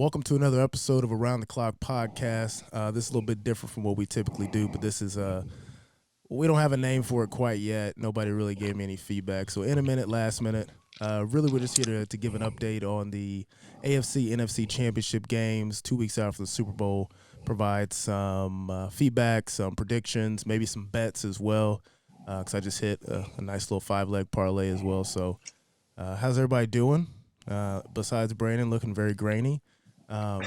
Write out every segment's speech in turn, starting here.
Welcome to another episode of Around the Clock Podcast. This is a little bit different from what we typically do, but this is we don't have a name for it quite yet. Nobody really gave me any feedback. So in a minute, last minute, really we're just here to give an update on the AFC NFC Championship games 2 weeks out from the Super Bowl, provide some feedback, some predictions, maybe some bets as well, because I just hit a nice little 5-leg parlay as well. So how's everybody doing? Besides Brandon looking very grainy.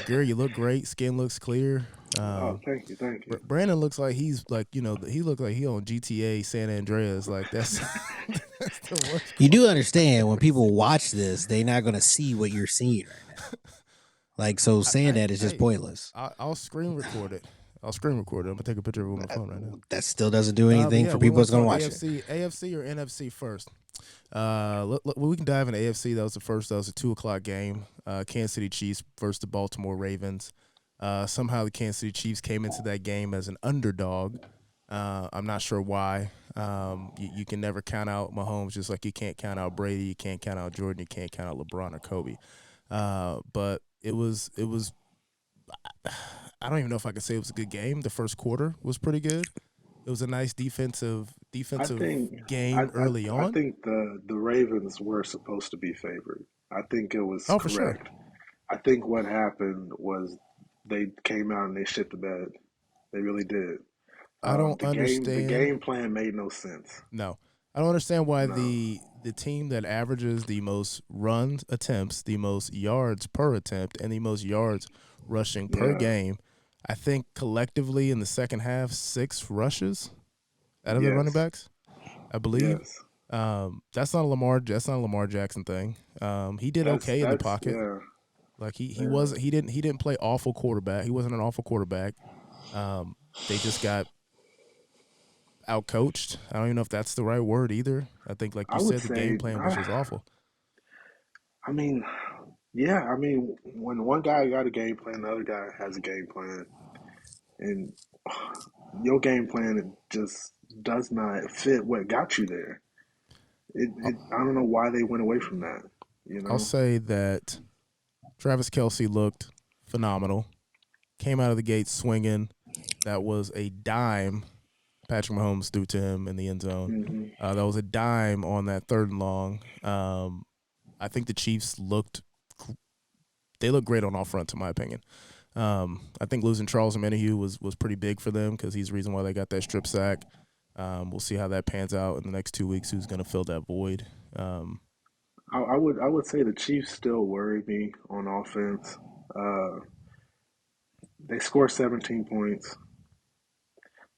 Gary, you look great. Skin looks clear. Thank you. Brandon looks like he's like, he looked like he on GTA San Andreas. Like that's, that's the worst. You do understand when people watch this, they're not going to see what you're seeing right now. Like, so saying that is just pointless. I'll screen record it. I'm gonna take a picture of it with my phone right now. That still doesn't do anything for people that's going to watch it. AFC or NFC first? We can dive into AFC. That was the 2:00 game. Kansas City Chiefs versus the Baltimore Ravens. Somehow the Kansas City Chiefs came into that game as an underdog. I'm not sure why. You can never count out Mahomes, just like you can't count out Brady, you can't count out Jordan, you can't count out LeBron or Kobe. But it was. I don't even know if I could say it was a good game. The first quarter was pretty good. It was a nice defensive game early on. I think the Ravens were supposed to be favored. I think it was correct. For sure. I think what happened was they came out and they shit the bed. They really did. I don't understand. The game plan made no sense. No. I don't understand why the team that averages the most run attempts, the most yards per attempt, and the most yards rushing per game, I think collectively in the second half, 6 rushes out of the running backs, I believe. Yes. That's not a Lamar Jackson thing. He did okay in the pocket. Yeah. Like he didn't play awful quarterback. He wasn't an awful quarterback. They just got outcoached. I don't even know if that's the right word either. I think, like you said, the game plan was just awful. I mean, yeah. I mean, when one guy got a game plan, the other guy has a game plan, and your game plan just does not fit what got you there. I don't know why they went away from that. You know, I'll say that Travis Kelce looked phenomenal. Came out of the gate swinging. That was a dime Patrick Mahomes threw to him in the end zone. Mm-hmm. That was a dime on that 3rd and long. I think the Chiefs looked great on all fronts, in my opinion. I think losing Charles Omenihu was pretty big for them because he's the reason why they got that strip sack. We'll see how that pans out in the next 2 weeks. Who's going to fill that void? I would say the Chiefs still worry me on offense. They score 17 points.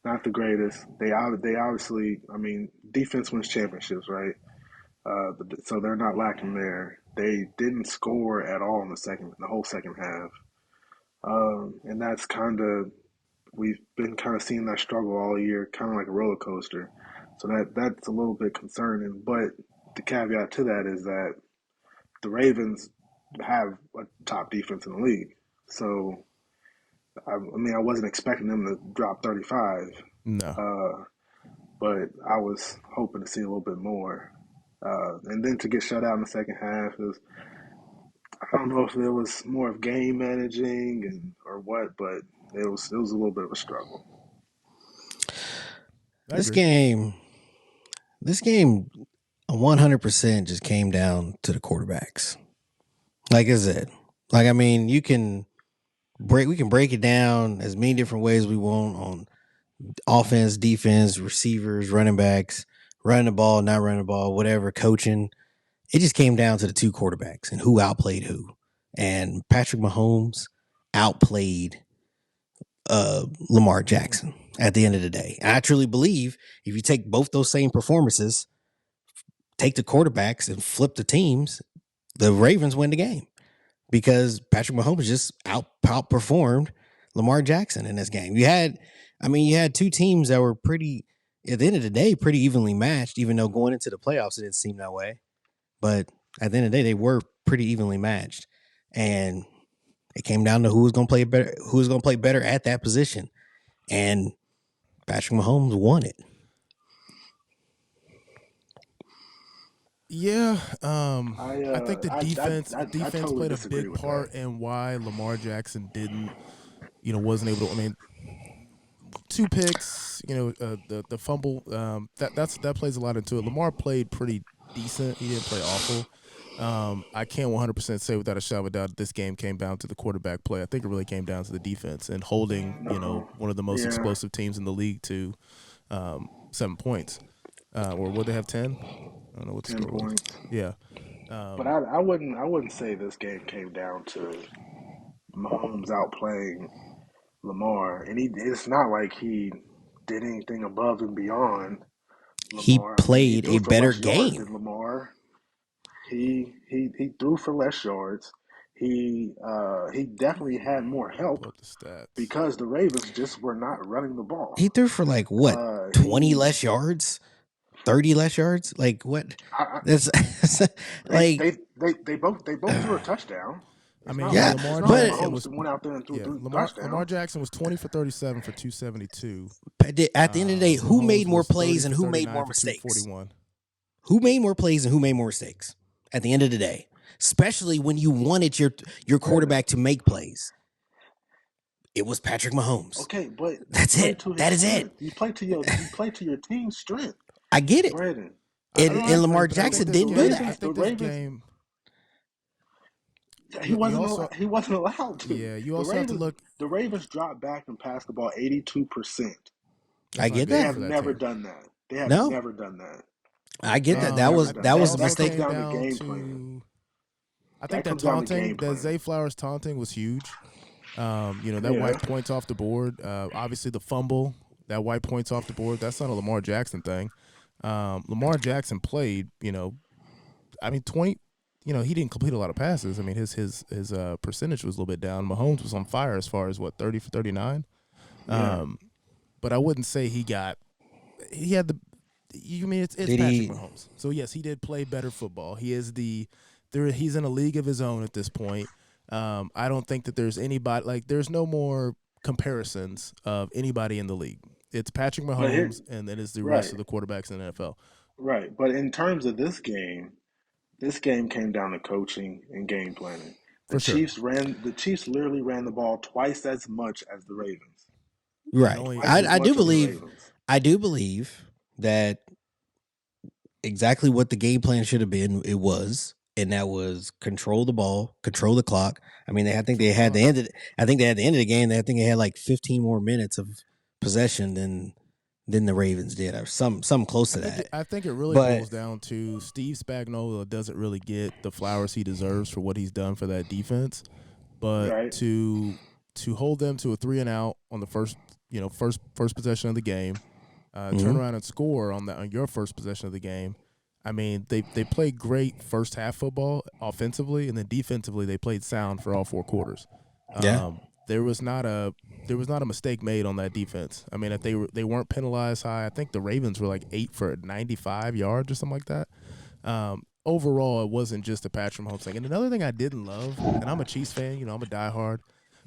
Not the greatest. They obviously, I mean, defense wins championships, right? So they're not lacking there. They didn't score at all in the whole second half, and that's we've been kind of seeing that struggle all year, kind of like a roller coaster. So that's a little bit concerning. But the caveat to that is that the Ravens have a top defense in the league. So I mean, I wasn't expecting them to drop 35. No. But I was hoping to see a little bit more. And then to get shut out in the second half I don't know if it was more of game managing or what, but it was a little bit of a struggle. This game 100% just came down to the quarterbacks. Like I said, I mean, we can break it down as many different ways we want on offense, defense, receivers, running backs, running the ball, not running the ball, whatever, coaching. It just came down to the 2 quarterbacks and who outplayed who. And Patrick Mahomes outplayed Lamar Jackson at the end of the day. And I truly believe if you take both those same performances, take the quarterbacks and flip the teams, the Ravens win the game. Because Patrick Mahomes just outperformed Lamar Jackson in this game. You had 2 teams that were pretty, at the end of the day, pretty evenly matched, even though going into the playoffs, it didn't seem that way. But at the end of the day, they were pretty evenly matched. And it came down to who was going to play better at that position. And Patrick Mahomes won it. Yeah, I think the I defense totally played a disagree big with that. part in why Lamar Jackson didn't, wasn't able to. I mean, 2 picks, the fumble, that plays a lot into it. Lamar played pretty decent. He didn't play awful. I can't 100% say without a shadow of a doubt this game came down to the quarterback play. I think it really came down to the defense and holding, No, one of the most yeah, explosive teams in the league to 7 points. Or would they have 10? I don't know what the 10 score was. points. Yeah. But Um, I wouldn't say this game came down to Mahomes outplaying Lamar, and it's not like he did anything above and beyond He Lamar. I mean, he played a threw for better less yards game. than Lamar. He threw for less yards. He definitely had more help pull up the stats. because the Ravens just were not running the ball. He threw for like what, Uh, 20 he less yards, 30 less yards. Like what? I, That's they, like they they both threw a touchdown. I It's mean, not yeah, yeah, like it's Lamar not like but Jackson Mahomes was went out there and threw yeah, three Lamar touchdowns. Jackson was 20 for 37 for 272. at the end of the day, who Mahomes made more was 30 plays and for who made 39 more for mistakes? 241. Who made more plays and who made more mistakes? At the end of the day, especially when you wanted your Brandon, quarterback to make plays, it was Patrick Mahomes. okay, but you That's play it. to his That is it. strength. You play to your team's strength, I get it. Brandon. And, No, I and agree, Lamar but I think Jackson this didn't do game, that. The Ravens, he you wasn't also, he wasn't allowed to. yeah, you The also have to Ravens look. the Ravens dropped back and passed the ball 82%. I That's not get They good that. have for that never team. done that. They have No, never done that. I They get that. have That never was done that that. was a Also That comes mistake. came down to down game plan. to. I think That that comes down to taunting, game that plan. Zay Flowers taunting was huge. That Yeah. white points off the board. Obviously, the fumble, that white points off the board. That's not a Lamar Jackson thing. Lamar Jackson played. I mean, 20. He didn't complete a lot of passes. I mean, his percentage was a little bit down. Mahomes was on fire as far as 30 for 39. Yeah. But I wouldn't say he had the. You mean it's Did Patrick he? Mahomes? So yes, he did play better football. He is he's in a league of his own at this point. I don't think that there's anybody there's no more comparisons of anybody in the league. It's Patrick But here, Mahomes, and then it's the rest right, of the quarterbacks in the NFL right. But in terms of this game came down to coaching and game planning. for sure. The Chiefs literally ran the ball twice as much as the Ravens. And Right. only Twice as I do much as the believe. Ravens. I do believe that exactly what the game plan should have been. It was, and that was control the ball, control the clock. I mean, I think they had the end. I think they had the end of the game. I think they had like 15 more minutes of possession than the Ravens did, or some close to that. I think it really But boils down to Steve Spagnuolo doesn't really get the flowers he deserves for what he's done for that defense, but Right. to hold them to a 3-and-out on the first possession of the game, turn Mhm. around and score on your first possession of the game. I mean, they played great first half football offensively, and then defensively they played sound for all 4 quarters. Yeah. There was not a mistake made on that defense. I mean, if they weren't penalized high. I think the Ravens were like 8 for 95 yards or something like that. Overall, it wasn't just a Patrick Mahomes thing. And another thing I didn't love, and I'm a Chiefs fan, I'm a diehard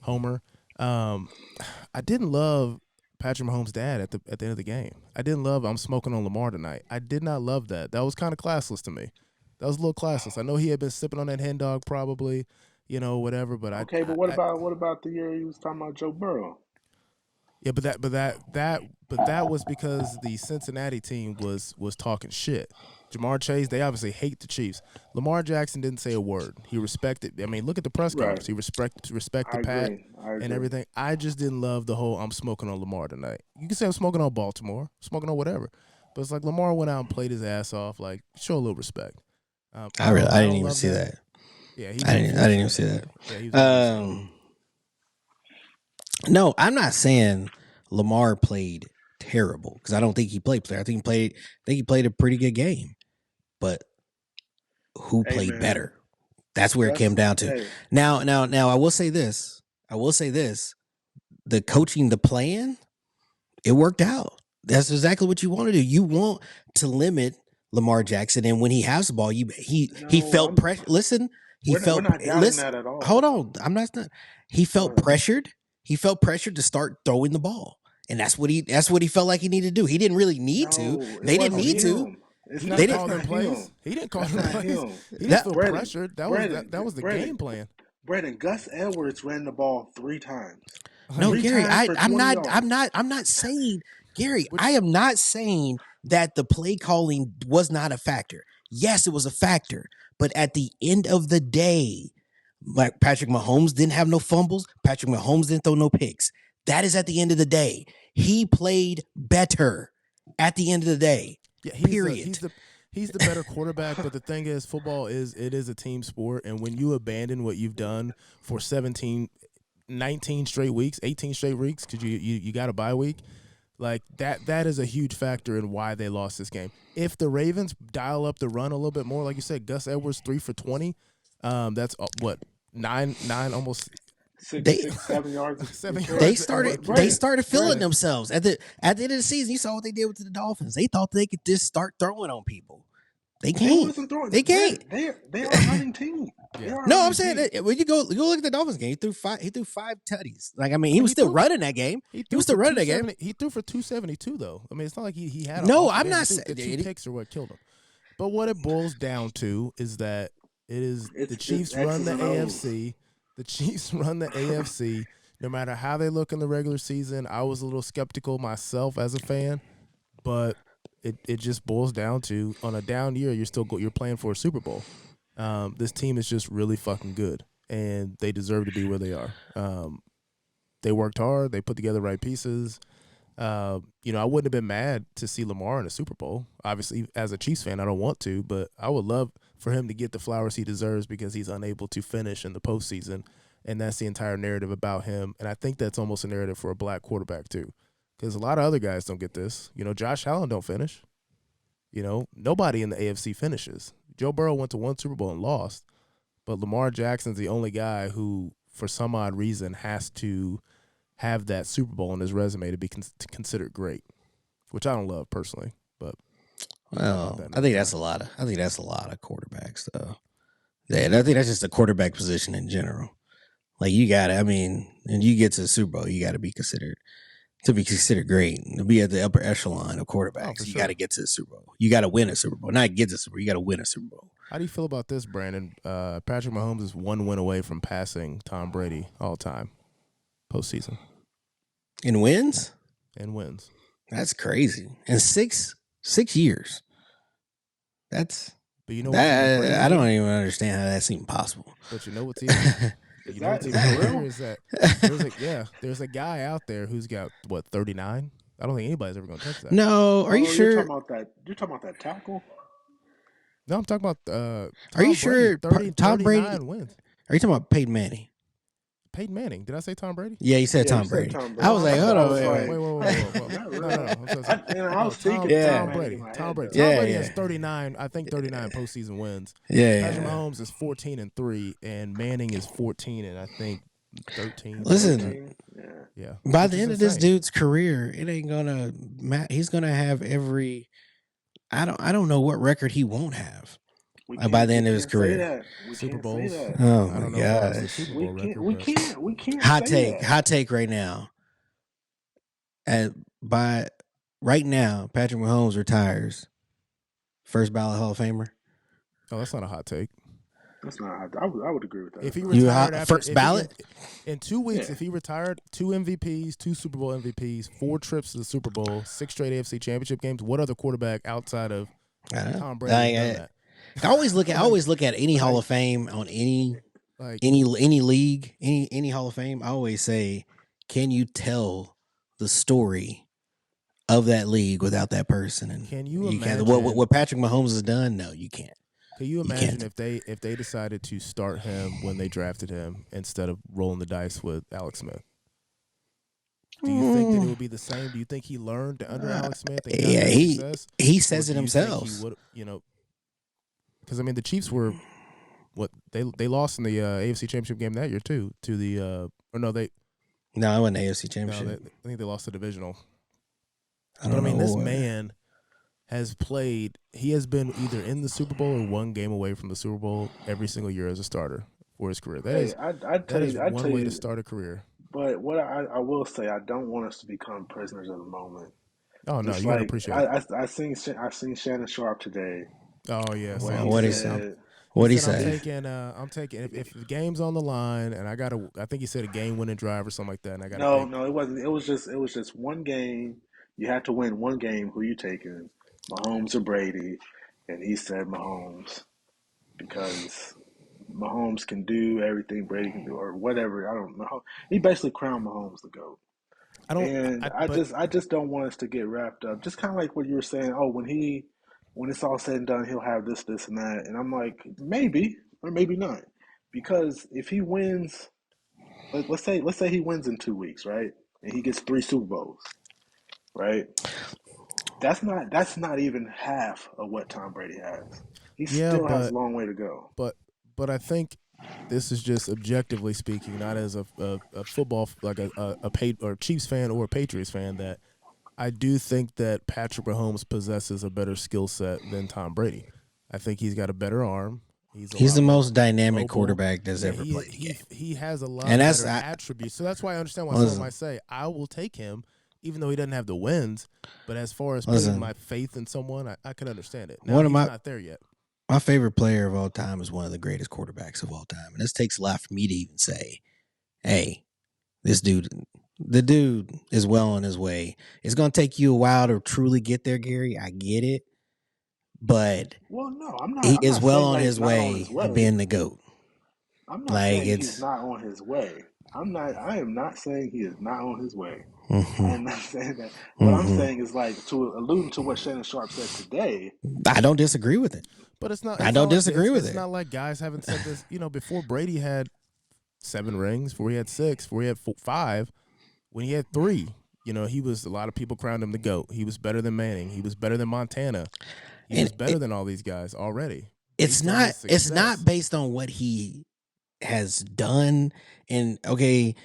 homer. I didn't love Patrick Mahomes' dad at the end of the game. I didn't love I'm smoking on Lamar tonight. I did not love that. That was kind of classless to me. That was a little classless. I know he had been sipping on that hen dog probably, whatever. But Okay, but what about the year he was talking about Joe Burrow? yeah, but that was because the Cincinnati team was talking shit. Jamar Chase, they obviously hate the Chiefs. Lamar Jackson didn't say a word. He respected. I mean, look at the press Right. conference. He respected I Pat agree. I and agree. everything. I just didn't love the whole I'm smoking on Lamar tonight. You can say I'm smoking on Baltimore, smoking on whatever, but it's like Lamar went out and played his ass off. Like, show a little respect. I don't didn't even love see that. Yeah, he I was didn't even see that. Yeah, he was unfortunate. No, I'm not saying Lamar played terrible because I don't think he played. I think he played a pretty good game. But who Hey, played man, better? That's where it came down to. hey, Now, I will say this. The coaching, the plan, it worked out. That's exactly what you want to do. You want to limit Lamar Jackson, and when he has the ball, he no, felt pressure. Listen, he we're felt. not doubting Listen, that at all. hold on. I'm not. He felt Right. pressured. He felt pressured to start throwing the ball, and that's what he felt like he needed to do. He didn't really need to. No, it They didn't wasn't need to. him. It's He not. didn't That's call them not plays. him. He didn't call That's them not plays. him. He didn't feel Brandon, pressured. That was the Brandon, game plan. Brandon, Gus Edwards ran the ball 3 times. No, Three Gary, times for 20 yards. I'm not saying, Gary, I am not saying that the play calling was not a factor. Yes, it was a factor. But at the end of the day, like Patrick Mahomes didn't have no fumbles. Patrick Mahomes didn't throw no picks. That is at the end of the day. He played better at the end of the day. Yeah, period. He's the better quarterback, but the thing is, football is a team sport, and when you abandon what you've done for 19 straight weeks, 18 straight weeks, because you got a bye week, like that is a huge factor in why they lost this game. If the Ravens dial up the run a little bit more, like you said, Gus Edwards 3 for 20, that's what nine almost 7 yards. 7 They yards. started feeling themselves at the end of the season. You saw what they did with the Dolphins. They thought they could just start throwing on people. They can't. They can't. They are a running team. Yeah. No, I'm saying that when you go look at the Dolphins game, he threw five tutties. Like, I mean, he was still running that game. He was still running that game. He threw for 272 though. I mean, it's not like he had. No, I'm not saying the 2 picks are what killed him. But what it boils down to is that the Chiefs run the AFC. The Chiefs run the AFC. No matter how they look in the regular season, I was a little skeptical myself as a fan, but it just boils down to, on a down year, you're playing for a Super Bowl. This team is just really fucking good, and they deserve to be where they are. They worked hard. They put together the right pieces. I wouldn't have been mad to see Lamar in a Super Bowl. Obviously, as a Chiefs fan, I don't want to, but I would love for him to get the flowers he deserves because he's unable to finish in the postseason, and that's the entire narrative about him. And I think that's almost a narrative for a black quarterback too, because a lot of other guys don't get this. Josh Allen don't finish. Nobody in the AFC finishes. Joe Burrow went to one Super Bowl and lost, but Lamar Jackson's the only guy who, for some odd reason, has to have that Super Bowl on his resume to be considered great, which I don't love personally. But I think that's a lot of quarterbacks though. Yeah, and I think that's just the quarterback position in general. Like, and you get to the Super Bowl, you got to be considered great, to be at the upper echelon of quarterbacks. You got to get to the Super Bowl. You got to win a Super Bowl, not get to the Super Bowl. You got to win a Super Bowl. How do you feel about this, Brandon? Patrick Mahomes is 1 win away from passing Tom Brady all time postseason. In wins? That's crazy. In six years. That's. But I don't even understand how that's even possible. But you know what's even real is that there's a guy out there who's got 39. I don't think anybody's ever going to touch that. No, are you sure? You're talking about that tackle? No, I'm talking about. Are you sure Tom Brady wins? Are you talking about Peyton Manning? Peyton Manning. Did I say Tom Brady? Yeah, you said Tom Brady. I was like, hold on, wait. No. I was thinking Tom Brady. Tom Brady has 39. I think 39 postseason wins. Patrick Mahomes is 14-3, and Manning is 14, and I think 13. Listen, yeah. By the end of this dude's career, it ain't gonna. He's gonna have every. I don't know what record he won't have. By the end of his career, Super Bowls. Oh my God! We can't. Hot take right now. Right now, Patrick Mahomes retires. First ballot Hall of Famer. Oh, that's not a hot take. That's not. I would agree with that. If he retired after first ballot in 2 weeks, if he retired, 2 MVPs, 2 Super Bowl MVPs, 4 trips to the Super Bowl, 6 straight AFC Championship games. What other quarterback outside of Tom Brady has done that? I always look at any Hall of Fame on any league, any Hall of Fame. I always say, can you tell the story of that league without that person? And can you imagine what Patrick Mahomes has done? No, you can't. Can you imagine if they decided to start him when they drafted him instead of rolling the dice with Alex Smith? Do you think that it would be the same? Do you think he learned under Alex Smith? He says it himself. Because the Chiefs were they lost in the AFC Championship game that year too to the No, it wasn't the AFC Championship. No, I think they lost the divisional. This man has played. He has been either in the Super Bowl or 1 game away from the Super Bowl every single year as a starter for his career. That is one way to start a career. But what I will say, I don't want us to become prisoners of the moment. Oh no, Just you got to like appreciate it. I seen Shannon Sharp today, Oh yeah, and what Well, he what he say? said. he What he said say? I'm taking if the game's on the line and I think he said a game winning drive or something like that, and I got to No, pick. no, it wasn't. It was just one game. You had to win one game. Who you taking, Mahomes or Brady? And he said Mahomes because Mahomes can do everything Brady can do, or whatever. I don't know. He basically crowned Mahomes the GOAT. I don't. And But I just don't want us to get wrapped up. Just kind of like what you were saying. Oh, when it's all said and done, he'll have this, and that. And I'm like, maybe or maybe not, because if he wins, let's say he wins in 2 weeks, right? And he gets three Super Bowls, right? That's not even half of what Tom Brady has. He yeah, still has a long way to go. but but I think this is just objectively speaking, not as a football like or Chiefs fan or a Patriots fan, that I do think that Patrick Mahomes possesses a better skill set than Tom Brady. I think he's got a better arm. He's a He's lot the more most dynamic mobile. quarterback that's Yeah, ever played the game. he has a lot And that's better attributes. So that's why I understand why someone listen, might say I will take him, even though he doesn't have the wins. But as far as putting listen. my faith in someone, I can understand it. Now One of he's not there yet. my favorite player of all time is one of the greatest quarterbacks of all time, and this takes a lot for me to even say, "Hey, the dude is well on his way." It's going to take you a while to truly get there, Gary. I get it, but Well, no, he I'm is not well saying on that he's his not on his way of way. being the GOAT. I'm not Like saying he's it's. not on his way. I am not saying he is not on his way. I Mm-hmm, am not saying that. What I'm mm-hmm. saying is like to alluding to what Shannon Sharp said today. I don't disagree with it. But I it's not don't like disagree with it's it. not like guys haven't said this. You know, before Brady had 7 rings, before he had 6, before he had 5, when he had 3, you know, he was a lot of people crowned him the GOAT. He was better than Manning. He was better than Montana. He And was better than all these guys already it's based on his not success. based on what he has done. And okay,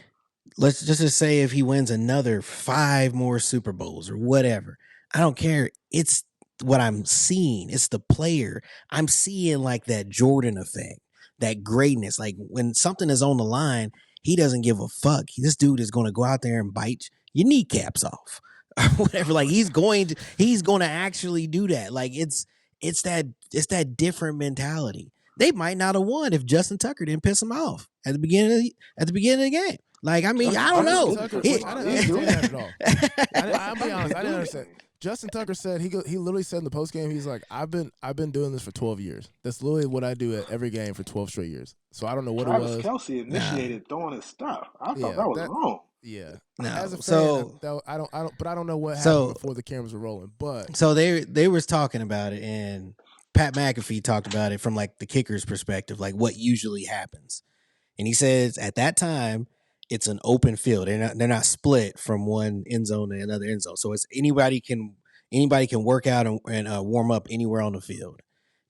let's just say if he wins another 5 more Super Bowls or whatever, I don't care. It's what I'm seeing. It's the player. I'm seeing like that Jordan effect, that greatness. Like when something is on the line, he doesn't give a fuck. This dude is going to go out there and bite your kneecaps off or whatever. Like he's going to actually do that. Like it's that different mentality. They might not have won if Justin Tucker didn't piss him off at the beginning of the game. Like, I mean, I Justin don't Tucker know. didn't Tucker, piss him which off. I He didn't didn't do understand that at anything. all. I'll Justin be Tucker honest, I didn't didn't do understand. anything. Justin Tucker said he literally said in the post game, he's like, I've been doing this for 12 years. That's literally what I do at every game for 12 straight years. So I don't know what it Travis was. Kelsey Nah, initiated throwing his stuff. I thought Yeah, that was that wrong. yeah. As no. a fan, So but I don't know what happened so before the cameras were rolling. But so they was talking about it, and Pat McAfee talked about it from like the kicker's perspective, like what usually happens. And he says at that time it's an open field. They're not split from one end zone to another end zone. So it's anybody can work out and warm up anywhere on the field.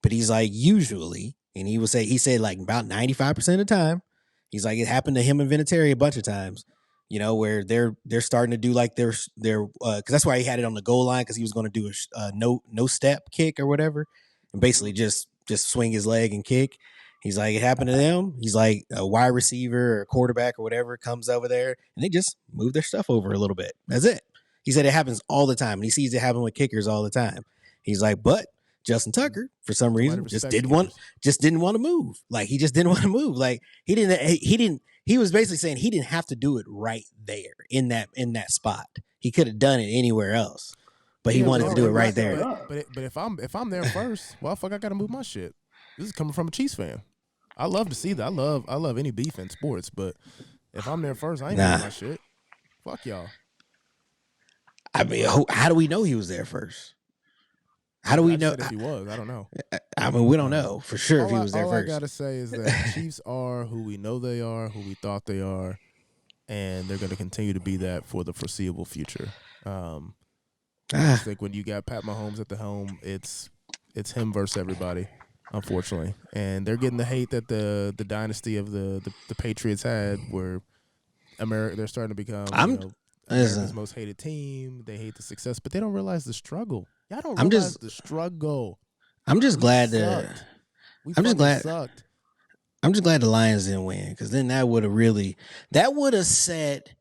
But he's like usually, and he said like about 95% of the time, he's like it happened to him and Vinatieri a bunch of times. You know where they're starting to do like their because that's why he had it on the goal line because he was going to do a no step kick or whatever, and basically just swing his leg and kick. He's like, it happened to them. He's like, a wide receiver or quarterback or whatever comes over there and they just move their stuff over a little bit. That's it. He said it happens all the time. And he sees it happen with kickers all the time. He's like, but Justin Tucker, for some nobody reason, just respects didn't want kickers. to move. Like he just didn't want to move. Like he was basically saying he didn't have to do it right there in that spot. He could have done it anywhere else. But he Yeah, was wanted to do it already right set there. up. but if I'm there first, well, fuck, I gotta move my shit. This is coming from a Chiefs fan. I love to see that. I love any beef in sports, but if I'm there first, I ain't moving my shit. Fuck y'all. I mean, how do we know he was there first? How do I we just know? said if he was, I don't know. I mean, we don't know for sure if he was there All I first. gotta say is that Chiefs are who we know they are, who we thought they are, and they're going to continue to be that for the foreseeable future. I just think when you got Pat Mahomes at the helm, it's him versus everybody, unfortunately, and they're getting the hate that the dynasty of the Patriots had, where they're starting to become America's most hated team. They hate the success, but they don't realize the struggle. Y'all don't realize the struggle. I'm just glad sucked. Sucked. I'm just glad the Lions didn't win because then that would have set.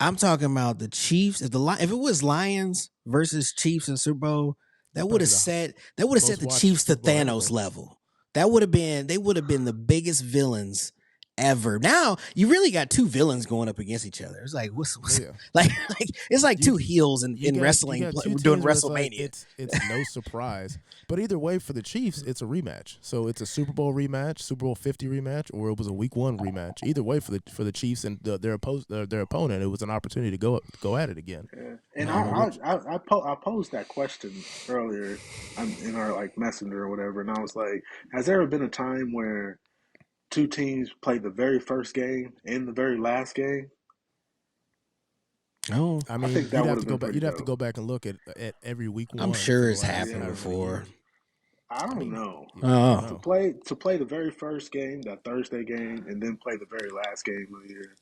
I'm talking about the Chiefs. If it was Lions versus Chiefs in Super Bowl, that would Probably have the set most the watched Chiefs to Super Bowl Thanos ever. level. They would have been the biggest villains ever. Now you really got two villains going up against each other. It's like what's Yeah. like it's like You two heels in you wrestling got two doing teams where it's like WrestleMania. it's no surprise. But either way, for the Chiefs, it's a rematch. So it's a Super Bowl rematch, Super Bowl 50 rematch, or it was a Week 1 rematch. Either way, for the Chiefs and their opponent, it was an opportunity to go at it again. Yeah. And Which I posed that question earlier in our like messenger or whatever, and I was like, has there ever been a time where two teams played the very first game and the very last game? Oh, I I mean, think that would have been pretty you'd have to dope. go back and look at every Week I'm 1 for sure the it's last happened Yeah. however many before. years. I I don't mean, know. I don't Oh, To know. play the very first game, that Thursday game, and then play the very last game of the year.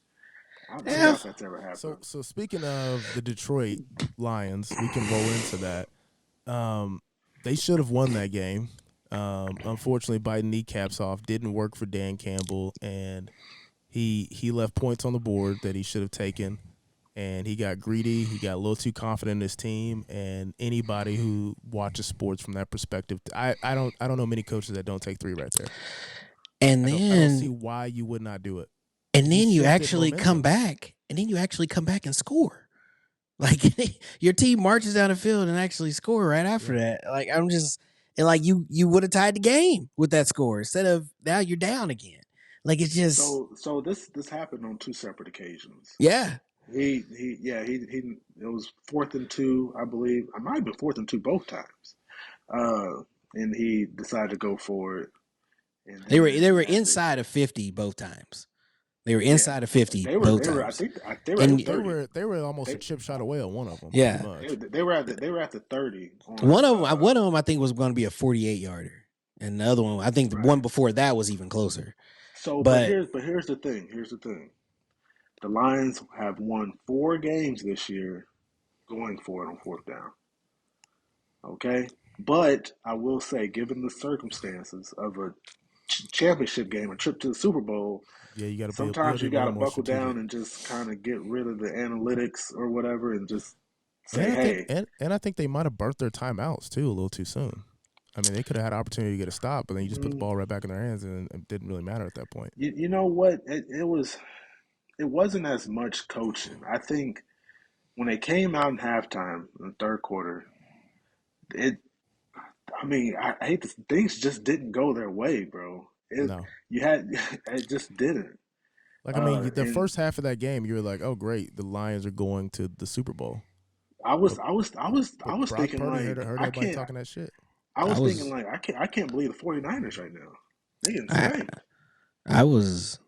I yeah. doubt that's ever happened. So speaking of the Detroit Lions, we can roll into that. They should have won that game. Unfortunately, biting kneecaps off didn't work for Dan Campbell, and he left points on the board that he should have taken, and he got greedy. He got a little too confident in his team, and anybody who watches sports from that perspective, I don't know many coaches that don't take 3 right there. And I don't see then why you would not do it. and You then you shifted actually come momentum. back, and score. Like your team marches down the field and actually score right after Yeah. that. Like I'm just and like you would have tied the game with that score instead of now you're down again. Like it's just So this happened on two separate occasions. yeah. He it was 4th and 2, I believe. I might have been 4th and 2 both times. Uh, and he decided to go for it, and then They he were had to. inside of 50 both times. They were Yeah, inside of 50 they both were. I times. think they were at the And 30. They were almost a They chip shot away on one of them, pretty yeah, much. they were at the 30 on one of them I think was going to be a 48 yarder. And the other one, I think the one right. before that was even closer. So, But here's the thing. Here's the thing. The Lions have won 4 games this year going for it on 4th down. Okay, but I will say, given the circumstances of a championship game, a trip to the Super Bowl, Yeah, you got to sometimes be you a got little to more buckle strategic. down and just kind of get rid of the analytics or whatever, and just say, And hey, I think they might have burnt their timeouts too a little too soon. I mean, they could have had an opportunity to get a stop, but then you just put the mm, ball right back in their hands, and it didn't really matter at that point. you know what? It wasn't as much coaching. I think when they came out in halftime in the third quarter, it. I mean, I hate this. Things just didn't go their way, bro. No, You had it just didn't. like I mean, the And first half of that game, you were like, "Oh, great, the Lions are going to the Super Bowl." But I was Brock thinking Purdy like heard I everybody can't talking that shit. I I was thinking was like I can't believe the 49ers right now. They getting I spanked. I was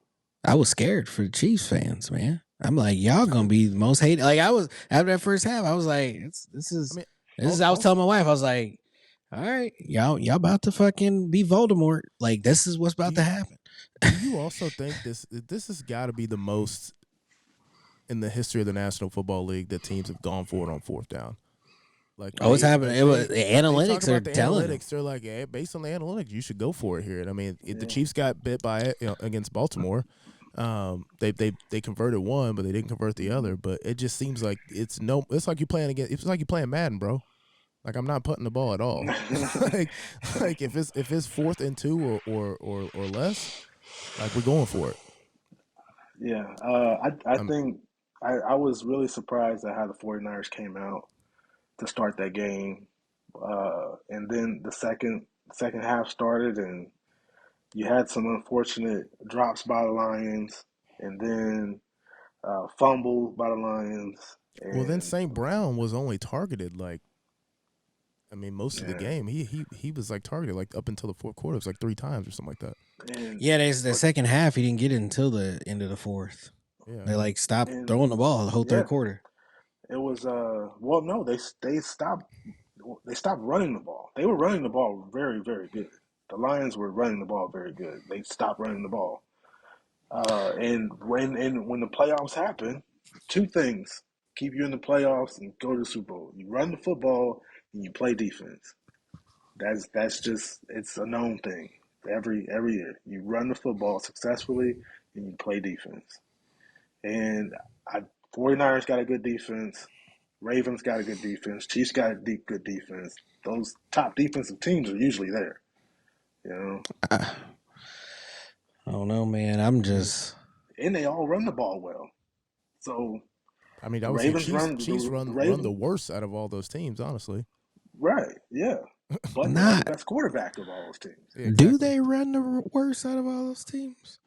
I was scared for the Chiefs fans, man. I'm like, y'all gonna be the most hated. Like I was after that first half, I was like, I mean, this is. I was also, telling my wife, I was like, all right, y'all about to fucking be Voldemort. Like this is what's do about to you, happen. do you also think this has got to be the most in the history of the National Football League that teams have gone for it on 4th down? Like Oh, it's happening. It was the they talk analytics are about the telling them. analytics. They're like, hey, based on the analytics, you should go for it here. And I mean, the Yeah. Chiefs got bit by it against Baltimore. They converted one, but they didn't convert the other. But it just seems like it's like you playing against. It's like you playing Madden, bro. Like I'm not putting the ball at all. like if it's 4th and 2 or less, like we're going for it. Yeah. I Um, think I was really surprised at how the 49ers came out to start that game. And then the second half started, and you had some unfortunate drops by the Lions, and then fumble by the Lions, well, then and St. Brown was only targeted like I mean most of the yeah, game. He was like targeted like up until the 4th quarter. It was like 3 times or something like that. and Yeah, the but second half he didn't get it until the end of the fourth. Yeah. They like stopped and throwing the ball the whole yeah, third quarter. it was well no they stopped running the ball. They were running the ball very good. The Lions were running the ball very good. They stopped running the ball. And when the playoffs happen, two things keep you in the playoffs and go to the Super Bowl. You run the football and you play defense. That's just it's a known thing. Every year. You run the football successfully and you play defense. And I 49ers got a good defense. Ravens got a good defense. Chiefs got a good defense. Those top defensive teams are usually there. You know, I don't know, man. I'm just. and they all run the ball well. So I mean, I the would say Ravens Chiefs run Chiefs the run the Ravens, worst out of all those teams, honestly. right? Yeah, but they have the Not. best quarterback of all those teams. Yeah, Do exactly. they run the worst out of all those teams?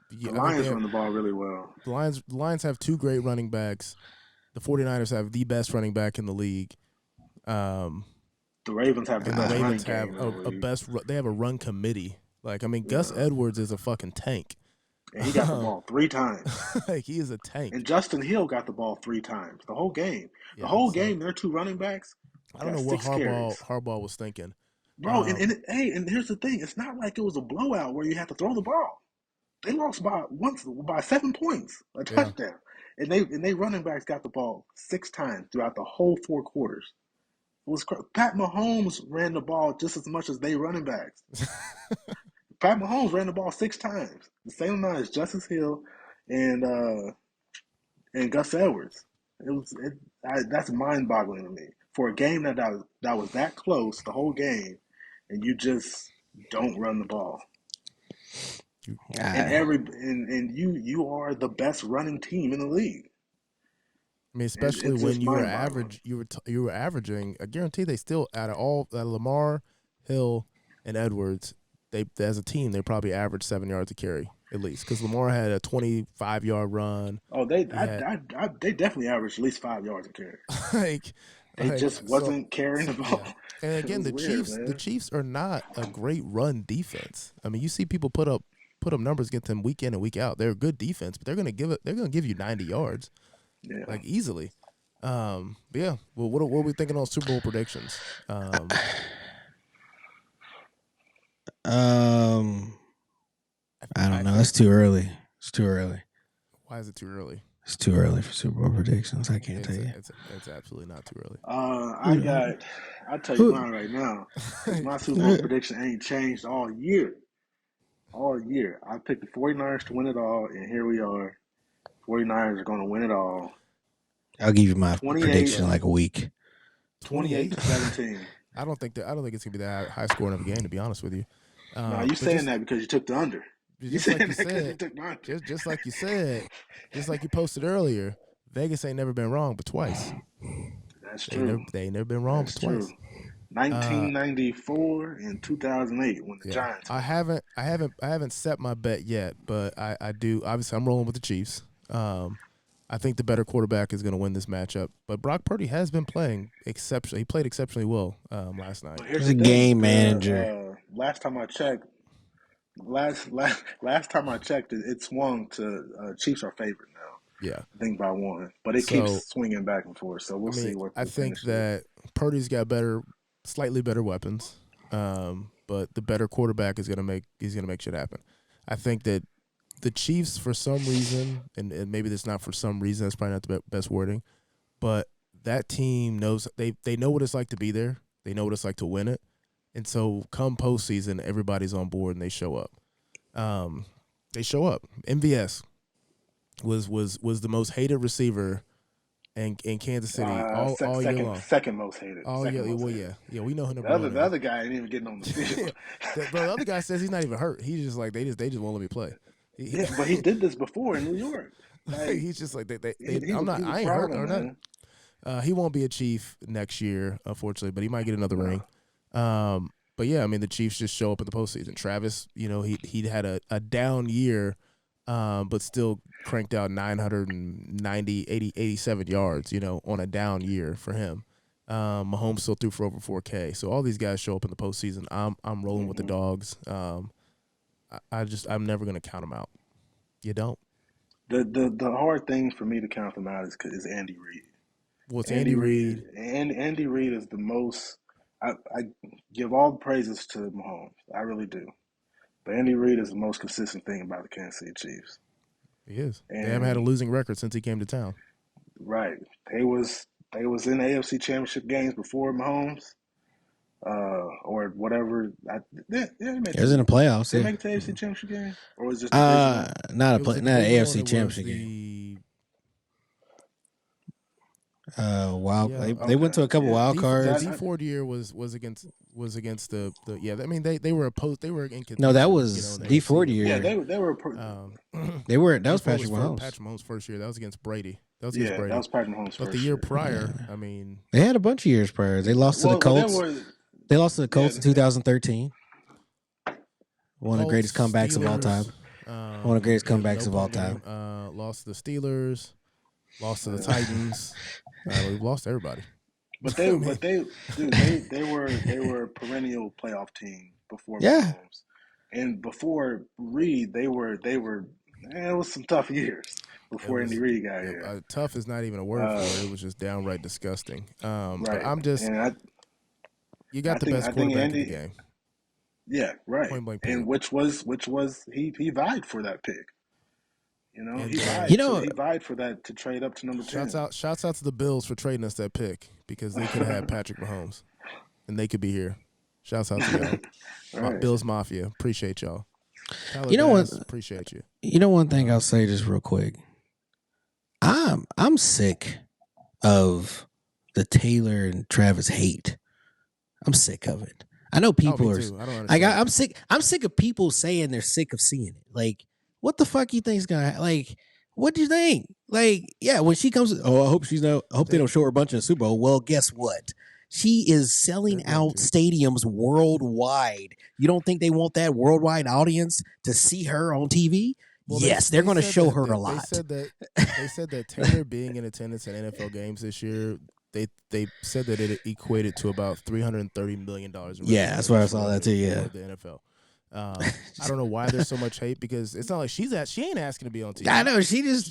The I think Lions run the ball really well. the Lions have two great running backs. The 49ers have the best running back in the league. The Ravens have the And the best running Ravens game have in the league. they have a run committee. Like, I mean, Gus Edwards is a fucking tank. And he got the ball 3 times. Like, he is a tank. And Justin Hill got the ball 3 times the whole game. Yeah, The whole so game, their 2 running backs. I don't know what Harbaugh was thinking. Bro, and here's the thing. It's not like it was a blowout where you had to throw the ball. They lost by 7 points, a touchdown. And they running backs got the ball 6 times throughout the whole 4 quarters. It was Pat Mahomes ran the ball just as much as they running backs. Pat Mahomes ran the ball 6 times, the same amount as Justice Hill and Gus Edwards. That's mind-boggling to me for a game that was that close the whole game, and you just don't run the ball. And you are the best running team in the league. I mean, especially when you were averaging. I guarantee they still out of Lamar, Hill, and Edwards, they as a team they probably averaged 7 yards a carry at least because Lamar had a 25-yard run. Oh, they definitely averaged at least 5 yards a carry. They just wasn't carrying the ball. Yeah. And again, the Chiefs are not a great run defense. I mean, you see people put up numbers against them week in and week out. They're a good defense, but they're gonna give you 90 yards. Yeah. Like easily. But yeah. Well, what are we thinking on Super Bowl predictions? I don't know. It's too early. Why is it too early? It's too early for Super Bowl predictions. I can't tell you. It's absolutely not too early. I'll tell you mine right now. My Super Bowl prediction ain't changed all year. All year. I picked the 49ers to win it all, and here we are. 49ers are going to win it all. I'll give you my prediction in like a week. 28-17. I don't think it's going to be that high scoring of a game, to be honest with you. No, you're saying that because you took the under. Just like you said, just like you posted earlier, Vegas ain't never been wrong but twice. That's true. They ain't never been wrong but twice. 1994 and 2008 when the Giants. I haven't set my bet yet, but I do. Obviously, I'm rolling with the Chiefs. I think the better quarterback is going to win this matchup. But Brock Purdy has been playing exceptionally. He played exceptionally well last night. He's a game manager. Last time I checked, it swung to Chiefs are favored now. Yeah, I think by 1, but it keeps swinging back and forth. So we'll see what. I think that Purdy's got slightly better weapons, but the better quarterback is gonna make shit happen. I think that the Chiefs, for some reason, and maybe that's not for some reason, that's probably not the best wording, but that team knows they know what it's like to be there. They know what it's like to win it, and so come postseason, everybody's on board and they show up. MVS was the most hated receiver in Kansas City all year long. Second most hated. Yeah, we know him. The other guy ain't even getting on the field. Bro, the other guy says he's not even hurt. He's just like they just won't let me play. But he did this before in New York. Like, he's just like I ain't hurt or nothing. He won't be a Chief next year, unfortunately, but he might get another ring. But yeah, I mean the Chiefs just show up in the postseason. Travis, he had a down year, but still cranked out 87 yards, on a down year for him. Mahomes still threw for over 4K. So all these guys show up in the postseason. I'm rolling with the dogs. I'm never gonna count them out. You don't. The hard thing for me to count them out is Andy Reid. Well, it's Andy Reid. And Andy Reid is the most. I give all the praises to Mahomes. I really do. But Andy Reid is the most consistent thing about the Kansas City Chiefs. He is. They haven't had a losing record since he came to town. Right. They was in AFC Championship games before Mahomes. Or whatever. It was in the playoffs. Did they make it to AFC Championship game, or was it just not an AFC Championship game? Wild. Yeah, They went to a couple wild The cards. D Ford year was against the yeah. I mean they were opposed. They were in contention. No, that was D Ford year. Yeah, they were. They were. That was D4 Patrick Mahomes. Patrick Mahomes' first year. That was against Brady. That was That was Patrick Mahomes' But first the year year. prior, I mean, They had a bunch of years prior. They lost to the Colts. They lost to the Colts in 2013. One of the greatest comebacks of all time. One of the greatest comebacks of all time. Lost to the Steelers. Lost to the Titans. We've lost to everybody. But they were a perennial playoff team before Yeah. Mahomes, and before Reed, it was some tough years before Andy Reid got here. Tough is not even a word for it. It was just downright disgusting. Right. But I'm just you got the best quarterback in the game. Yeah, right. Point blank and which was he vied for that pick. You know, he vied for that to trade up to number 10. Shouts out to the Bills for trading us that pick because they could have had Patrick Mahomes, and they could be here. Shouts out to y'all, right. Bills Mafia. Appreciate y'all. Tyler you know Bass, what? Appreciate you. You know one thing I'll say just real quick. I'm sick of the Taylor and Travis hate. I'm sick of it. I know people are. I'm sick. I'm sick of people saying they're sick of seeing it. Like, what the fuck you think's gonna like? What do you think? Like, yeah, when she comes, I hope they don't show her a bunch in the Super Bowl. Well, guess what? She is selling out stadiums worldwide. You don't think they want that worldwide audience to see her on TV? Well, yes, they're going to show her a lot. They said that Taylor being in attendance at NFL games this year, they said that it equated to about $330 million. Yeah, that's why I saw that too. Yeah, the NFL. I don't know why there's so much hate because it's not like she ain't asking to be on TV. I know she's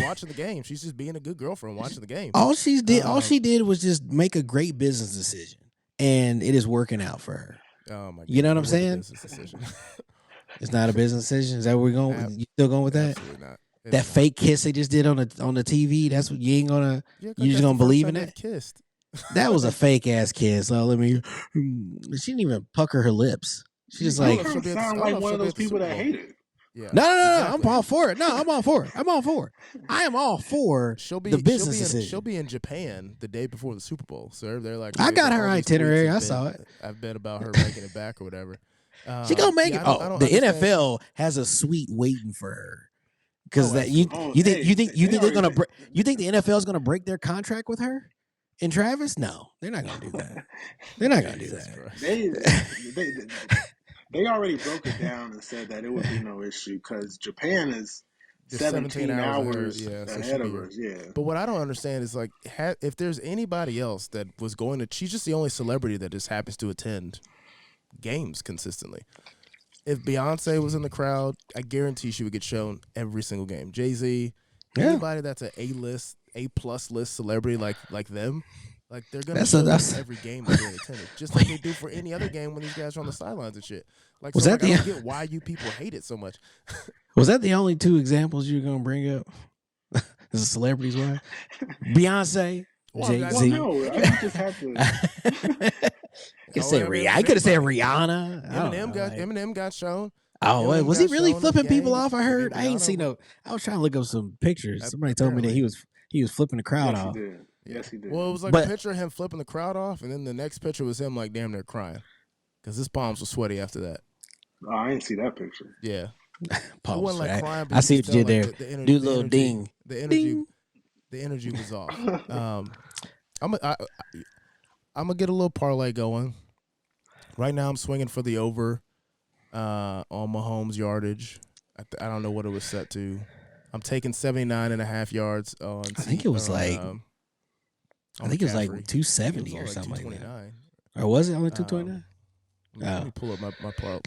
watching the game. She's just being a good girlfriend watching the game. All she did was just make a great business decision, and it is working out for her. Oh my God! You know what I'm saying? It's not a business decision. Is that where we're going? You still going with that? Absolutely not. That fake kiss they just did on the TV. That's what you ain't gonna. You just gonna believe in that? Kissed. That was a fake ass kiss. So she didn't even pucker her lips. She just like sound like one of those people that hate it. Yeah. No. Exactly. I'm all for it. No, I'm all for it. I am all for the business decision. She'll be in Japan the day before the Super Bowl. So they're like, I got her itinerary. I saw it. I've bet about her making it back or whatever. She gonna make it. The NFL has a suite waiting for her because you think the NFL is gonna break their contract with her and Travis? No, they're not gonna do that. They're not gonna do that. They already broke it down and said that it would be no issue because Japan is 17 hours ahead of us. Yeah. But what I don't understand is like if there's anybody else that was going to, she's just the only celebrity that just happens to attend games consistently. If Beyonce was in the crowd, I guarantee she would get shown every single game. Jay-Z, anybody that's an A+ list celebrity like them. Like they're gonna show every game that they're attending, just like they do for any other game when these guys are on the sidelines and shit. Like, I don't get why you people hate it so much. Was that the only two examples you were gonna bring up? As a celebrity's wife, Beyonce, Jay-Z. No, I just have to. I could have said Rihanna. Eminem got shown. Oh, was he really flipping people off? I heard. I ain't seen no. I was trying to look up some pictures. Somebody told me that he was flipping the crowd off. Yes, he did. Well, it was like a picture of him flipping the crowd off, and then the next picture was him like damn near crying because his palms were sweaty after that. Oh, I didn't see that picture. Yeah, palms wasn't like crying. I see what you did there. Do a little ding. The energy was off. I'm gonna get a little parlay going. Right now, I'm swinging for the over on Mahomes' yardage. I don't know what it was set to. I'm taking 79.5 yards on. I think it was like 270 or something like that. Or was it only 229? Let me pull up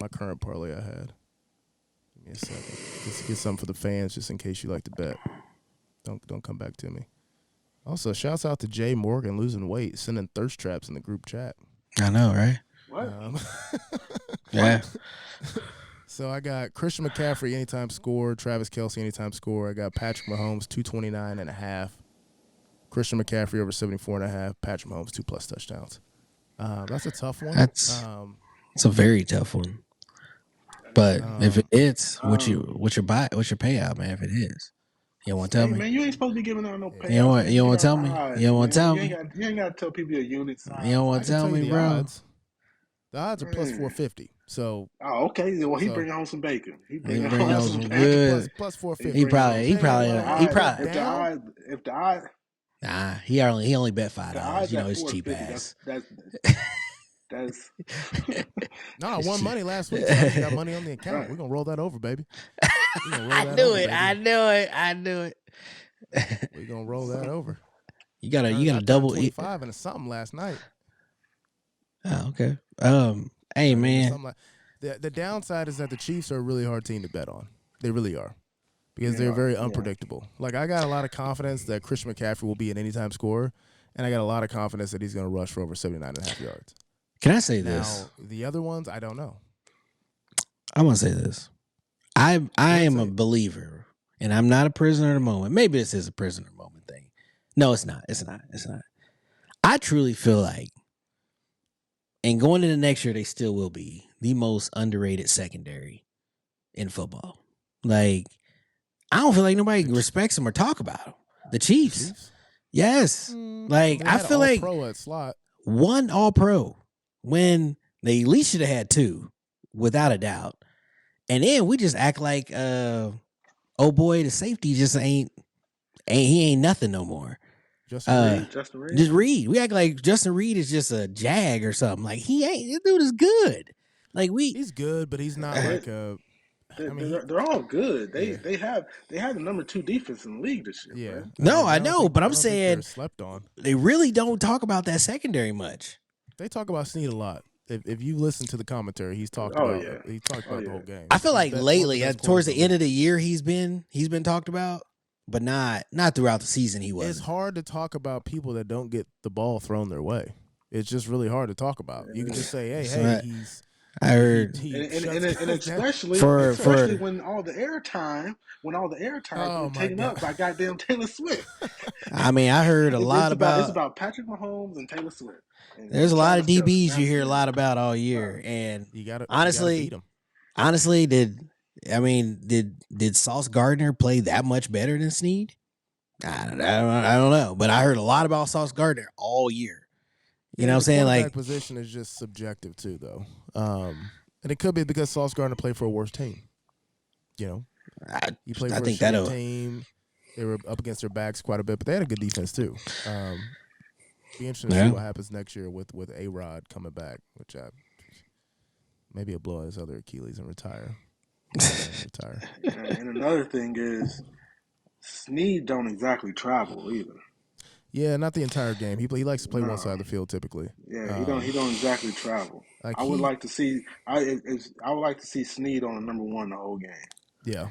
my current parlay I had. Give me a second. Just get something for the fans, just in case you like to bet. Don't come back to me. Also, shouts out to Jay Morgan losing weight, sending thirst traps in the group chat. I know, right? What? Yeah. So I got Christian McCaffrey anytime score, Travis Kelce anytime score. I got Patrick Mahomes 229.5, Christian McCaffrey over 74.5, Patrick Mahomes 2+ touchdowns. That's a tough one. It's a very tough one. But if it's what's your payout, man? If it is, You don't want to tell Hey me? man, you ain't supposed to be giving out no Yeah. payouts. You don't want, Man. you don't Get want to out tell me? odds, You don't want to man. tell You me? ain't got to tell people your unit size. You don't I want to can tell tell you me, the bro? odds. The odds are plus 450. So Oh, okay. Well, he so bringing home some bacon. He He bringing the bring home on odds some are some bacon. good. plus He 450. He bringing So home probably, I'm he some saying bacon. probably, The like he if odds, they're probably. down, if the odds, Nah, he only bet the $5. odds You know at his cheap 450. ass. That's no, I won money last week, so I just got I money on the account. right. We're gonna roll that over, baby. We're gonna roll that knew over, it. baby. I knew it. I knew it. We're gonna roll that over. You gotta I turned double. 25 into something last night. Oh, okay. Hey Turned into man, something like the downside is that the Chiefs are a really hard team to bet on. They really are. Because They they're are. very Yeah. unpredictable. Like I got a lot of confidence that Christian McCaffrey will be an anytime scorer, and I got a lot of confidence that he's gonna rush for over 79.5 yards. can I say this? Now the other ones, I don't know. I want to say this. I ahead, am say a it. believer, and I'm not a prisoner of the moment. Maybe this is a prisoner of the moment thing. No, it's not. It's not. It's not. I truly feel like, and going into next year, they still will be the most underrated secondary in football. Like, I don't feel like nobody respects them or talk about them. The Chiefs. Chiefs? Yes. Like, They I had feel all like pro at slot. one all pro when they at least should have had two, without a doubt. And then we just act like oh boy, the safety just ain't nothing no more. Justin Justin Reed. Just Reed. We act like Justin Reed is just a jag or something. Like he ain't. This dude is good. Like he's good, but he's not like a. They're all good. Yeah. They have the number 2 defense in the league this year. Yeah. Man. no, I don't know, think- but I I'm don't think they're saying slept on. they really don't talk about that secondary much. They talk about Snead a lot. If you listen to the commentary, he's talked Oh, about yeah. the whole game. I feel He's like one of lately, best towards corners the end in of the year, he's been talked about, but not throughout the season. He was. It's hard to talk about people that don't get the ball thrown their way. It's just really hard to talk about. You can just say, "Hey, he's." I heard. And especially when all the airtime was taken up by goddamn Taylor Swift. I mean, I heard a lot it's about Patrick Mahomes and Taylor Swift. And there's a lot of Travis DBs Kelce. you hear a lot about all year, and you gotta honestly, beat him. honestly, did Sauce Gardner play that much better than Snead? I don't know, but I heard a lot about Sauce Gardner all year. You know what I'm saying? Like, position is just subjective too, though, and it could be because Sauce Gardner played for a worse team. You know, he played for a shitty team. They were up against their backs quite a bit, but they had a good defense too. Be interesting to see what happens next year with A-Rod coming back, which maybe he'll blow out his other Achilles and retire. And another thing is, Snead don't exactly travel either. Yeah, not the entire game. He likes to play one side of the field typically. Yeah, he don't exactly travel. I would like to see Snead on the number 1 the whole game. Yeah.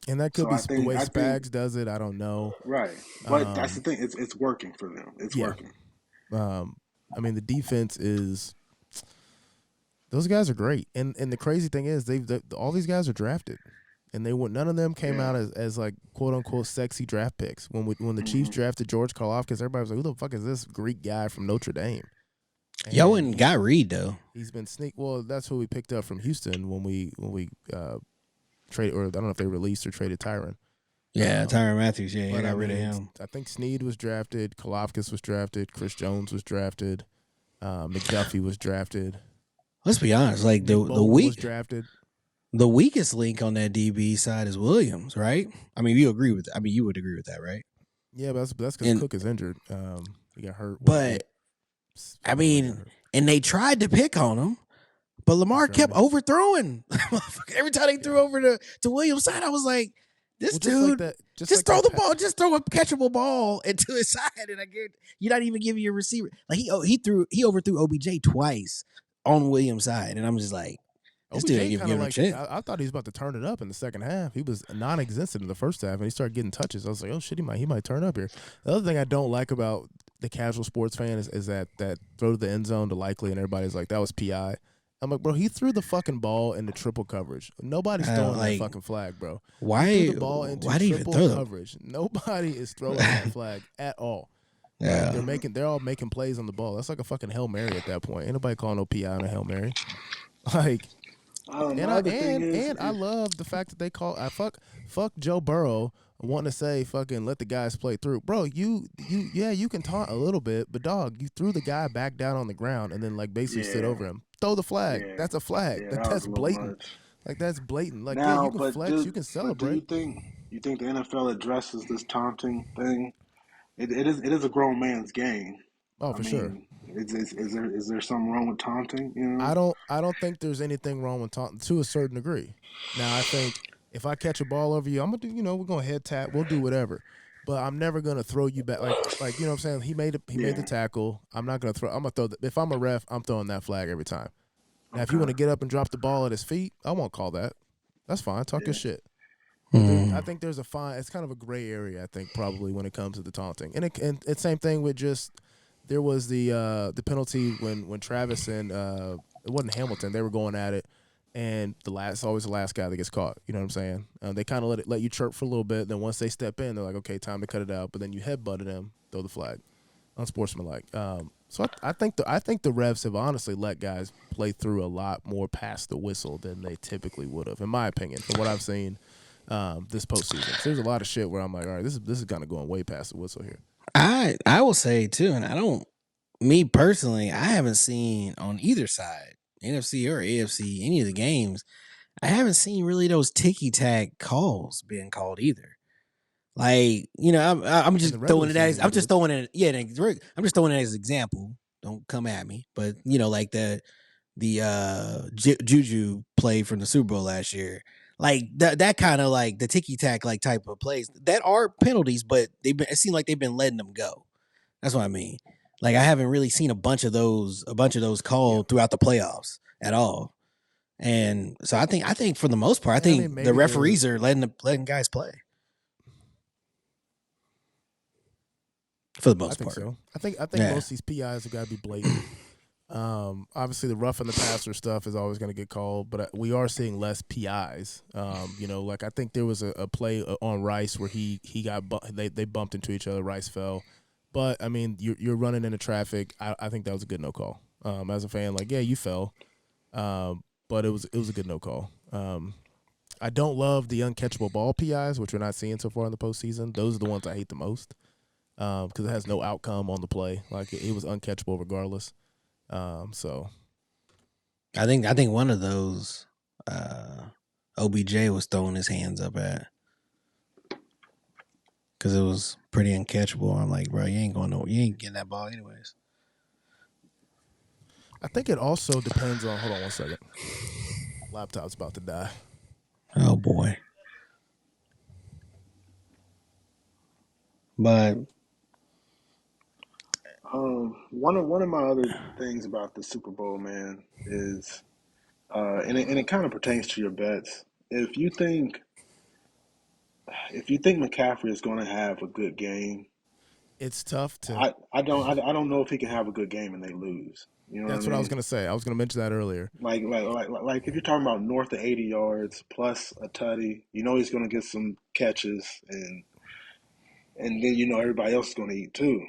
And that could be the way Spags does it. I don't know. Right, but that's the thing. It's working for them. It's working. I mean, the defense is. Those guys are great, and the crazy thing is, all these guys are drafted, and none of them came out as like quote unquote sexy draft picks. When the Chiefs drafted George Karlaftis, everybody was like, "Who the fuck is this Greek guy from Notre Dame?" And y'all wouldn't got Reed though. He's been Well, that's who we picked up from Houston when we traded, or I don't know if they released or traded Tyron. Yeah, Tyrann Mathieu. Yeah, he got rid of him. I think Snead was drafted, Karlaftis was drafted, Chris Jones was drafted, McDuffie was drafted. Let's be honest, like the was drafted. The weakest link on that DB side is Williams, right? I mean, you would agree with that, right? Yeah, but that's because Cook is injured. He got hurt. But I mean, and they tried to pick on him, but Lamar kept overthrowing. Every time they threw over to Williams' side, I was like, this dude, just throw the ball, just throw a catchable ball into his side, and I get you're not even giving your receiver. Like he overthrew OBJ twice on Williams' side, and I'm just like, this dude ain't giving him a chance. I thought he was about to turn it up in the second half. He was non-existent in the first half, and he started getting touches. I was like, oh shit, he might turn up here. The other thing I don't like about the casual sports fan is that throw to the end zone to Likely, and everybody's like, that was PI. I'm like, bro, he threw the fucking ball into triple coverage. Nobody's throwing that fucking flag, bro. Why? He threw the ball into triple coverage. Nobody is throwing that flag at all. Yeah, they're all making plays on the ball. That's like a fucking Hail Mary at that point. Ain't nobody calling no PI on a Hail Mary. Like, And My I other thing I love the fact that they call I fuck Joe Burrow wanting to say fucking let the guys play through. Bro, you can taunt a little bit, but dog, you threw the guy back down on the ground and then like basically stood yeah, over him. Throw the flag. yeah, That's a flag. yeah, Like that was that's a little blatant. much. Like that's blatant. Like yeah, you Now, can flex, you can but do celebrate. you think the NFL addresses this taunting thing? It is a grown man's game. Oh, I for sure. mean, is there something wrong with taunting? You know? I don't think there's anything wrong with taunting to a certain degree. Now I think if I catch a ball over you, I'm gonna do we're gonna head tap, we'll do whatever. But I'm never gonna throw you back like what I'm saying. He made the Yeah. tackle. I'm not gonna throw. I'm gonna throw. If I'm a ref, I'm throwing that flag every time. Now if you want Okay. to get up and drop the ball at his feet, I won't call that. That's fine. Talk your Yeah. shit. But I Mm. think there's a fine. It's kind of a gray area. I think probably when it comes to the taunting, and it's same thing with just there was the penalty when Travis and it wasn't Hamilton. They were going at it, and always the last guy that gets caught. You know what I'm saying? They kind of let you chirp for a little bit. Then once they step in, they're like, okay, time to cut it out. But then you headbutted him, throw the flag, unsportsmanlike. So I think the refs have honestly let guys play through a lot more past the whistle than they typically would have, in my opinion, from what I've seen this postseason. So there's a lot of shit where I'm like, all right, this is kind of going way past the whistle here. I will say too, and I don't. Me personally, I haven't seen on either side, NFC or AFC, any of the games. I haven't seen really those ticky tack calls being called either. Like I'm In just the regular throwing it as season, I'm you just did. throwing it. Yeah, I'm just throwing it as an example. Don't come at me, but like the Juju play from the Super Bowl last year. Like that kind of like the ticky tack like type of plays that are penalties, but it seems like they've been letting them go. That's what I mean. Like I haven't really seen a bunch of those Yeah. called throughout the playoffs at all. And so I think for the most part, I And I mean, think the maybe referees are letting guys play for the I most think part. so. I think Yeah. most of these PIs have got to be blatant. Obviously, the rough and the passer stuff is always going to get called, but we are seeing less PIs. Like I think there was a play on Rice where he got they bumped into each other. Rice fell, but I mean you're running into traffic. I think that was a good no call. As a fan, like yeah, you fell, but it was a good no call. I don't love the uncatchable ball PIs, which we're not seeing so far in the postseason. Those are the ones I hate the most because it has no outcome on the play. Like it was uncatchable regardless. So I think one of those OBJ was throwing his hands up at because it was pretty uncatchable. I'm like, bro, you ain't getting that ball anyways. I think it also depends on. Hold on 1 second. Laptop's about to die. Oh boy. But One of my other things about the Super Bowl, man, is and it kind of pertains to your bets. If you think McCaffrey is going to have a good game, It's tough to. I don't know if he can have a good game and they lose. You know what I That's what I was mean? gonna say. I was gonna mention that earlier. Like if you're talking about north of 80 yards plus a tutty, he's going to get some catches and then everybody else is going to eat too.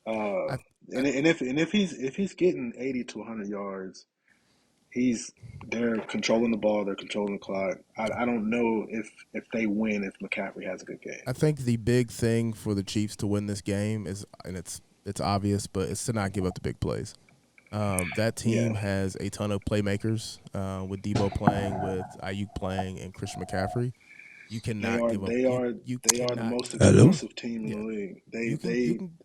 Uh, I, I and if he's getting 80 to 100 yards, they're controlling the ball, they're controlling the clock. I don't know if they win if McCaffrey has a good game. I think the big thing for the Chiefs to win this game is, and it's obvious, but it's to not give up the big plays. That Yeah, team has a ton of playmakers with Debo playing, with Ayuk playing, and Christian McCaffrey. You they cannot are give up. they are You they are the cannot most give up. hello. explosive team in Yeah, the league. They you can. You they can.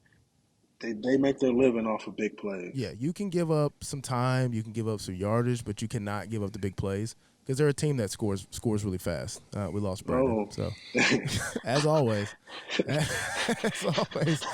they make their living off of big plays. Yeah, you can give up some time. You can give up some yardage, but you cannot give up the big plays because they're a team that scores really fast. We lost Brandon, Oh, so as always, as always.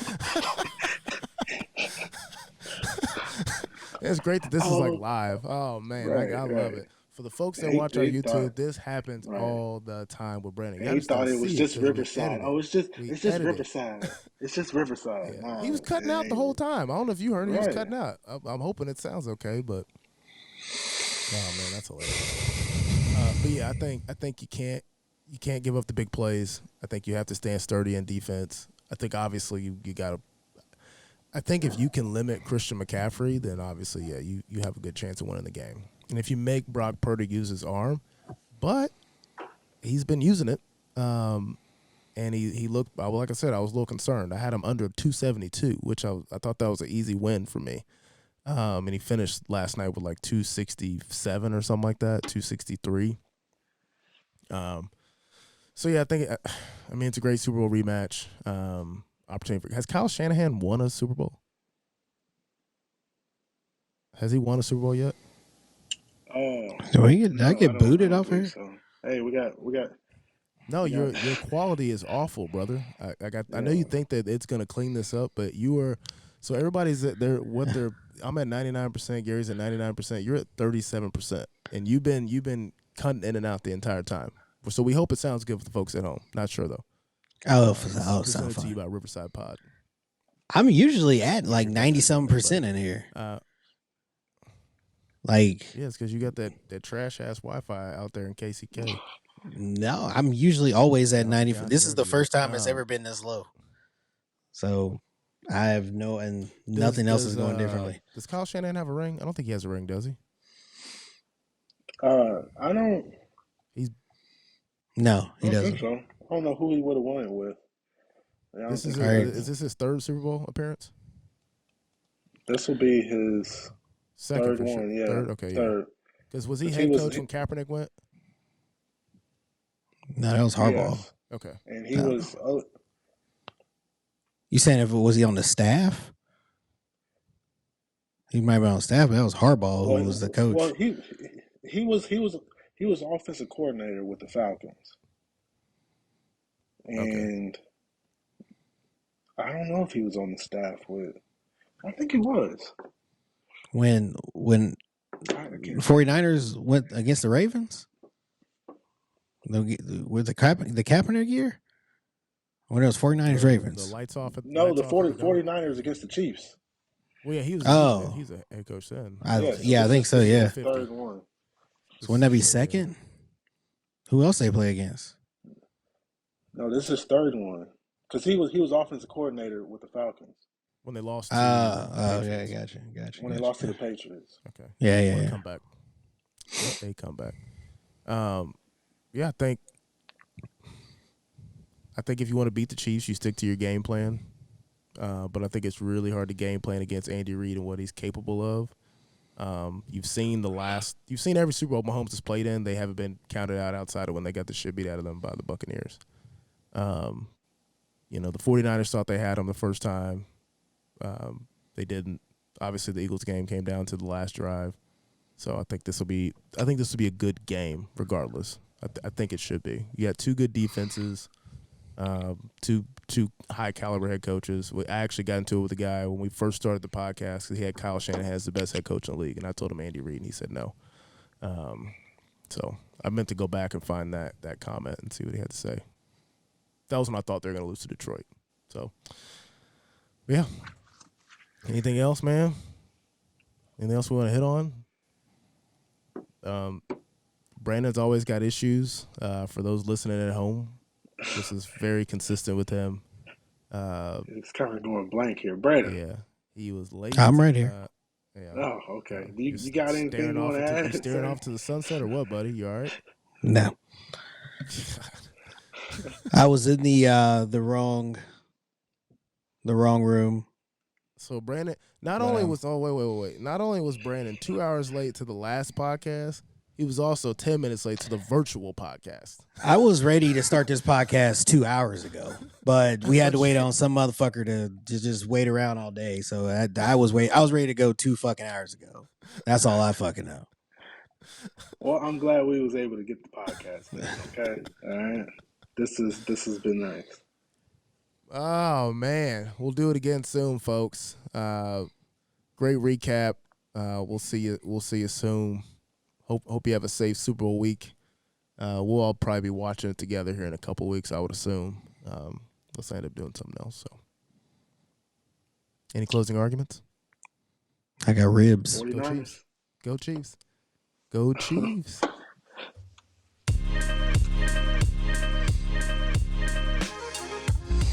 It's great that this is like oh, live. Oh man, I love right. it. For the folks that He, watch our he thought YouTube, this happens right. all the time with Brandon. And Y'all he just don't thought it was see it just because we Riverside. edit it. Oh, it's just We it's just edit it. Riverside. It's just Riverside. Yeah, he Nah, was cutting out the it whole ain't. time. I don't know if you heard it. He was Right. cutting out. I'm hoping it sounds okay, but oh man, that's hilarious. But yeah, I think you can't give up the big plays. I think you have to stand sturdy in defense. I think obviously you got to. I think if you can limit Christian McCaffrey, then obviously yeah, you have a good chance of winning the game. And if you make Brock Purdy use his arm, but he's been using it, and he looked, like I said, I was a little concerned. I had him under 272, which I thought that was an easy win for me. And he finished last night with like 267 or something like that, 263. So yeah, I mean, it's a great Super Bowl rematch. Opportunity has Kyle Shanahan won a Super Bowl? Has he won a Super Bowl yet? Did I get booted off here? So. Hey, we got. No, your quality is awful, brother. I know you think that it's gonna clean this up, but you are. So everybody's at I'm at 99%. Gary's at 99%. You're at 37%, and you've been cutting in and out the entire time. So we hope it sounds good for the folks at home. Not sure though. I'll sound to you fine. about Riverside Pod. I'm usually at like 97% in here. Like, yeah, it's because you got that trash ass Wi-Fi out there in KCK. No, I'm usually always at 90. This is the first time it's ever been this low. So I have nothing else is going differently. Does Kyle Shanahan have a ring? I don't think he has a ring, does he? I don't. No, he doesn't. Think so. I don't know who he would have won it with. Is this his third Super Bowl appearance? This will be his second third one. Sure. Yeah, third. Okay, third. Because was he head coach when Kaepernick went? No, that was Harbaugh. Yes. Okay, and he was. You saying was he on the staff? He might be on the staff, but that was Harbaugh who was the coach. Well, he was offensive coordinator with the Falcons, and I don't know if he was on the staff with. I think he was. When 49ers went against the Ravens? With the Kaepernick year? When it was 49ers Ravens? The lights off. The 49ers against the Chiefs. Well, yeah, he's a head coach then. I think so, yeah. Third one. So wouldn't that be second? Who else they play against? No, this is third one. Because he was offensive coordinator with the Falcons. When they lost to yeah, gotcha. When they lost to the Patriots. Okay. Yeah. Come back. They come back. Yeah, I think if you want to beat the Chiefs, you stick to your game plan. But I think it's really hard to game plan against Andy Reid and what he's capable of. You've seen every Super Bowl Mahomes has played in. They haven't been counted out outside of when they got the shit beat out of them by the Buccaneers. The 49ers thought they had him the first time. They didn't. Obviously, the Eagles game came down to the last drive. So I think this will be a good game regardless. I think it should be. You got two good defenses, two high caliber head coaches. I actually got into it with a guy when we first started the podcast because he had Kyle Shanahan as the best head coach in the league, and I told him Andy Reid, and he said no. So I meant to go back and find that comment and see what he had to say. That was when I thought they were going to lose to Detroit. So, yeah. Anything else, man? Anything else we want to hit on? Brandon's always got issues. For those listening at home, this is very consistent with him. It's kind of going blank here. Brandon. Yeah. He was late. I'm right here. Yeah. Oh, okay. You got anything you want to add? You staring off to the sunset or what, buddy? You all right? No. I was in the wrong room. So Brandon, not only was Brandon 2 hours late to the last podcast, he was also 10 minutes late to the virtual podcast. I was ready to start this podcast 2 hours ago, but we had to wait on some motherfucker to just wait around all day. So I was ready to go 2 fucking hours ago. That's all I fucking know. Well, I'm glad we was able to get the podcast then, okay? All right. This has been nice. Oh man, we'll do it again soon, folks. Great recap. We'll see you soon. Hope you have a safe Super Bowl week. We'll all probably be watching it together here in a couple weeks, I would assume. Let's end up doing something else. So, any closing arguments? I got ribs. Go Chiefs. Go Chiefs. Go Chiefs.